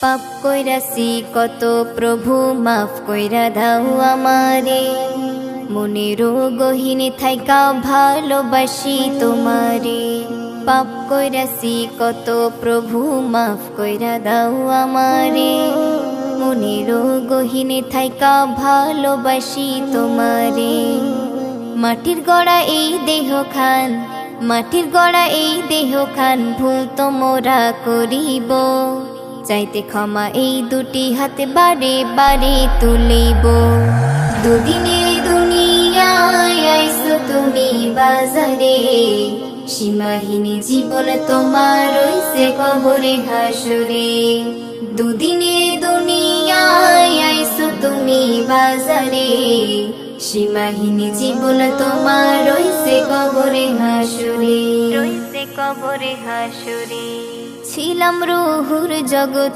পাপ কইরাছি কত প্রভু মাফ কইরা দাও আমারে, মনেরও গহীনে থাইকা ভালোবাসি তোমারে। পাপ কইরাছি কত প্রভু মাফ কইরা দাও আমারে, মনেরও গহীনে থাইকা ভালোবাসি তোমারে। মাটির গড়া এই দেহ খান, মাটির গড়া এই দেহ খান, ভুল তো মোরা করিব, চাইতে ক্ষমা এই দুটি হাতে বারে বারে তুলিব। দুদিনে দুনিয়ায় আইছো তুমি বাজারে, সীমাহীন জীবন তোমার রইছে কবরে হাসরে। দুদিনে দুনিয়ায় আইছো তুমি বাজারে, সীমাহীন জীবন তোমার রইছে কবরে হাসরে, রইছে কবরে হাসরে। ছিলাম রুহুর জগতে